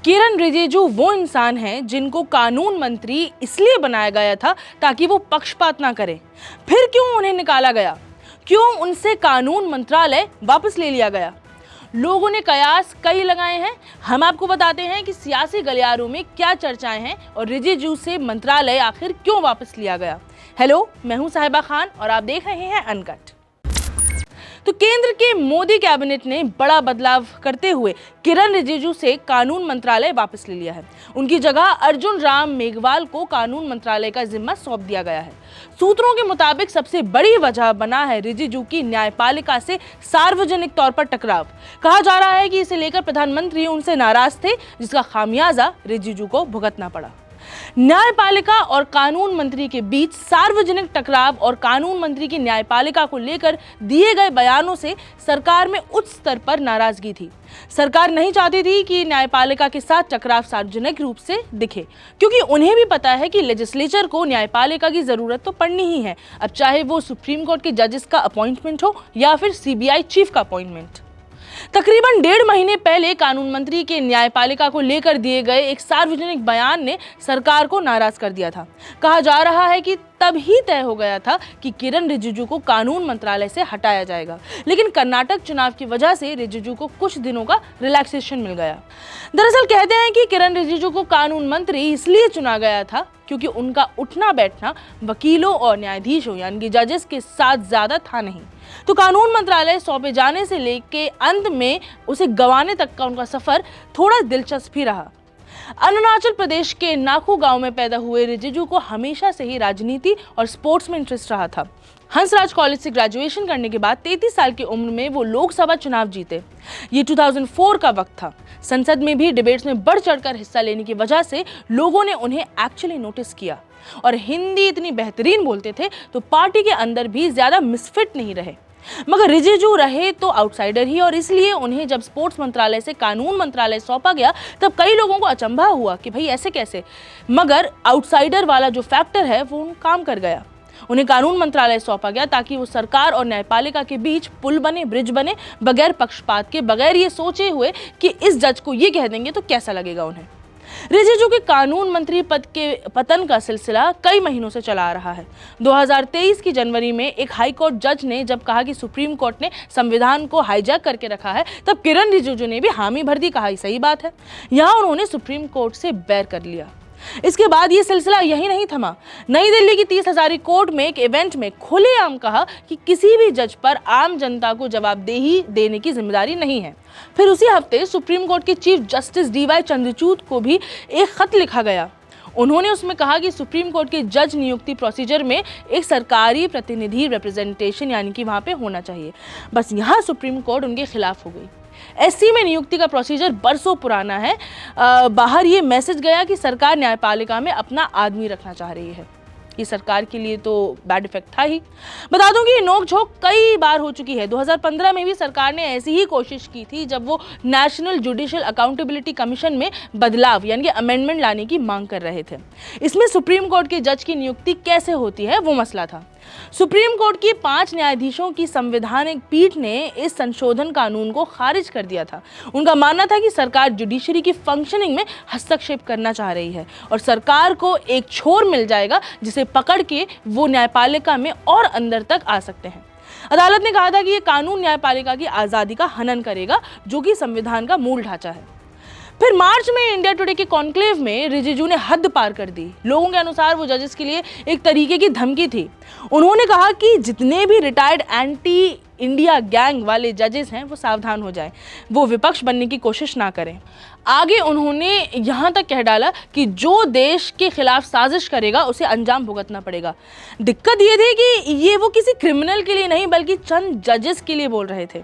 किरण रिजिजू वो इंसान हैं जिनको कानून मंत्री इसलिए बनाया गया था ताकि वो पक्षपात ना करें। फिर क्यों उन्हें निकाला गया? क्यों उनसे कानून मंत्रालय वापस ले लिया गया? लोगों ने कयास कई लगाए हैं। हम आपको बताते हैं कि सियासी गलियारों में क्या चर्चाएं हैं और रिजिजू से मंत्रालय आखिर क्यों वापस लिया गया। हेलो, मैं हूं साहिबा खान और आप देख रहे हैं अनकट। तो केंद्र के मोदी कैबिनेट ने बड़ा बदलाव करते हुए किरण रिजिजू से कानून मंत्रालय वापस ले लिया है। उनकी जगह अर्जुन राम मेघवाल को कानून मंत्रालय का जिम्मा सौंप दिया गया है। सूत्रों के मुताबिक सबसे बड़ी वजह बना है रिजिजू की न्यायपालिका से सार्वजनिक तौर पर टकराव। कहा जा रहा है कि इसे लेकर प्रधानमंत्री उनसे नाराज थे, जिसका खामियाजा रिजिजू को भुगतना पड़ा। न्यायपालिका और कानून मंत्री के बीच सार्वजनिक टकराव और कानून मंत्री की न्यायपालिका को लेकर दिए गए बयानों से सरकार में उच्च स्तर पर नाराजगी थी। सरकार नहीं चाहती थी कि न्यायपालिका के साथ टकराव सार्वजनिक रूप से दिखे, क्योंकि उन्हें भी पता है कि लेजिस्लेचर को न्यायपालिका की जरूरत तो पड़नी ही है, अब चाहे वो सुप्रीम कोर्ट के जजेस का अपॉइंटमेंट हो या फिर सीबीआई चीफ का अपॉइंटमेंट। तकरीबन 1.5 महीने पहले कानून मंत्री के न्यायपालिका को लेकर दिए गए एक सार्वजनिक बयान ने सरकार को नाराज कर दिया था। कहा जा रहा है कि तब ही तय हो गया था कि किरण रिजिजू को कानून मंत्रालय से हटाया जाएगा, लेकिन कर्नाटक चुनाव की वजह से रिजिजू को कुछ दिनों का रिलैक्सेशन मिल गया। दरअसल कहते हैं कि किरण रिजिजू को कानून मंत्री इसलिए चुना गया था क्योंकि उनका उठना बैठना वकीलों और न्यायाधीशों यानी कि जजेस के साथ ज्यादा था नहीं। तो कानून मंत्रालय सौंपे जाने से लेके अंत में उसे गंवाने तक का उनका सफर थोड़ा दिलचस्प ही रहा। अरुणाचल प्रदेश के नाखू गांव में पैदा हुए रिजिजू को हमेशा से ही राजनीति और स्पोर्ट्स में इंटरेस्ट रहा था। हंसराज कॉलेज से ग्रेजुएशन करने के बाद 33 साल की उम्र में वो लोकसभा चुनाव जीते। ये 2004 का वक्त था। संसद में भी डिबेट्स में बढ़ चढ़कर हिस्सा लेने की वजह से लोगों ने उन्हें एक्चुअली नोटिस किया और हिंदी इतनी बेहतरीन बोलते थे तो पार्टी के अंदर भी ज्यादा मिसफिट नहीं रहे। मगर रिजिजू रहे तो आउटसाइडर ही, और इसलिए उन्हें जब स्पोर्ट्स मंत्रालय से कानून मंत्रालय सौंपा गया तब कई लोगों को अचंभा हुआ कि भाई ऐसे कैसे, मगर आउटसाइडर वाला जो फैक्टर है वो काम कर गया। उन्हें कानून मंत्रालय सौंपा गया ताकि वो सरकार और न्यायपालिका के बीच पुल बने, ब्रिज बने, बगैर पक्षपात के, बगैर ये सोचे हुए कि इस जज को ये कह देंगे तो कैसा लगेगा उन्हें। रिजिजू के कानून मंत्री पद के पतन का सिलसिला कई महीनों से चला आ रहा है। 2023 की जनवरी में एक हाई कोर्ट जज ने जब कहा कि सुप्रीम कोर्ट ने संविधान को हाईजैक करके रखा है, तब किरण रिजिजू ने भी हामी भर दी, कहा सही बात है। यहां उन्होंने सुप्रीम कोर्ट से बैर कर लिया। इसके बाद ये सिलसिला यही नहीं थमा। नई दिल्ली की 30 हजारी कोर्ट में एक इवेंट में खुलेआम कहा कि किसी भी जज पर आम जनता को जवाबदेही देने की जिम्मेदारी नहीं है। फिर उसी हफ्ते सुप्रीम कोर्ट के चीफ जस्टिस डीवाई चंद्रचूड़ को भी एक खत लिखा गया। उन्होंने उसमें कहा कि सुप्रीम कोर्ट के जज नियुक्ति प्रोसीजर में एक सरकारी प्रतिनिधि रिप्रेजेंटेशन यानी कि वहां पे होना चाहिए। बस यहाँ सुप्रीम कोर्ट उनके खिलाफ हो गई। एससी में नियुक्ति का प्रोसीजर बरसों पुराना है। बाहर ये मैसेज गया कि सरकार न्यायपालिका में अपना आदमी रखना चाह रही है। ये सरकार के लिए तो बैड इफेक्ट था ही। बता दूं कि ये नोकझोंक कई बार हो चुकी है। 2015 में भी सरकार ने ऐसी ही कोशिश की थी जब वो नेशनल जुडिशियल अकाउंटेबिलिटी कमीशन में बदलाव यानी कि अमेंडमेंट लाने की मांग कर रहे थे। इसमें सुप्रीम कोर्ट के जज की नियुक्ति कैसे होती है वो मसला था। सुप्रीम कोर्ट की 5 न्यायाधीशों की संवैधानिक पीठ ने इस संशोधन कानून को खारिज कर दिया था। उनका मानना था कि सरकार जुडिशरी की फंक्शनिंग में हस्तक्षेप करना चाह रही है और सरकार को एक छोर मिल जाएगा जिसे पकड़ के वो न्यायपालिका में और अंदर तक आ सकते हैं। अदालत ने कहा था कि ये कानून न्यायपालिका की आज़ादी का हनन करेगा, जो कि संविधान का मूल ढांचा है। फिर मार्च में इंडिया टुडे के कॉन्क्लेव में रिजिजू ने हद पार कर दी। लोगों के अनुसार वो जजेस के लिए एक तरीके की धमकी थी। उन्होंने कहा कि जितने भी रिटायर्ड एंटी इंडिया गैंग वाले जजेस हैं वो सावधान हो जाएं, वो विपक्ष बनने की कोशिश ना करें। आगे उन्होंने यहाँ तक कह डाला कि जो देश के खिलाफ साजिश करेगा उसे अंजाम भुगतना पड़ेगा। दिक्कत ये थी कि ये वो किसी क्रिमिनल के लिए नहीं बल्कि चंद जजेस के लिए बोल रहे थे।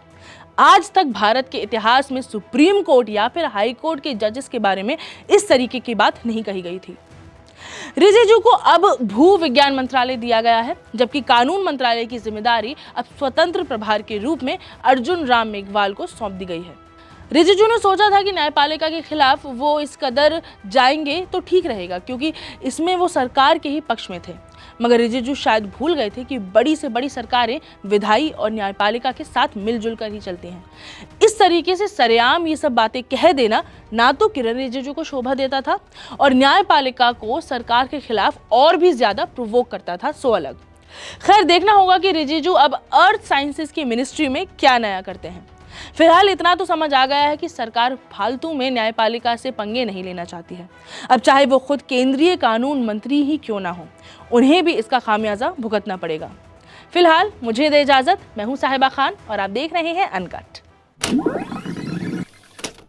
आज तक भारत के इतिहास में सुप्रीम कोर्ट या फिर हाई कोर्ट के जजेस के बारे में इस तरीके की बात नहीं कही गई थी। रिजिजू को अब भू विज्ञान मंत्रालय दिया गया है, जबकि कानून मंत्रालय की जिम्मेदारी अब स्वतंत्र प्रभार के रूप में अर्जुन राम मेघवाल को सौंप दी गई है। रिजिजू ने सोचा था कि न्यायपालिका के खिलाफ वो इस कदर जाएंगे तो ठीक रहेगा, क्योंकि इसमें वो सरकार के ही पक्ष में थे। मगर रिजिजू शायद भूल गए थे कि बड़ी से बड़ी सरकारें विधायी और न्यायपालिका के साथ मिलजुल कर ही चलती हैं। इस तरीके से सरेआम ये सब बातें कह देना ना तो किरण रिजिजू को शोभा देता था और न्यायपालिका को सरकार के खिलाफ और भी ज्यादा प्रोवोक करता था, सो अलग। खैर, देखना होगा कि रिजिजू अब अर्थ साइंसेज की मिनिस्ट्री में क्या नया करते हैं। फिलहाल इतना तो समझ आ गया है कि सरकार फालतू में न्यायपालिका से पंगे नहीं लेना चाहती है। अब चाहे वो खुद केंद्रीय कानून मंत्री ही क्यों ना हो, उन्हें भी इसका खामियाजा भुगतना पड़ेगा। फिलहाल मुझे दे इजाजत। मैं हूं साहिबा खान और आप देख रहे हैं अनकट।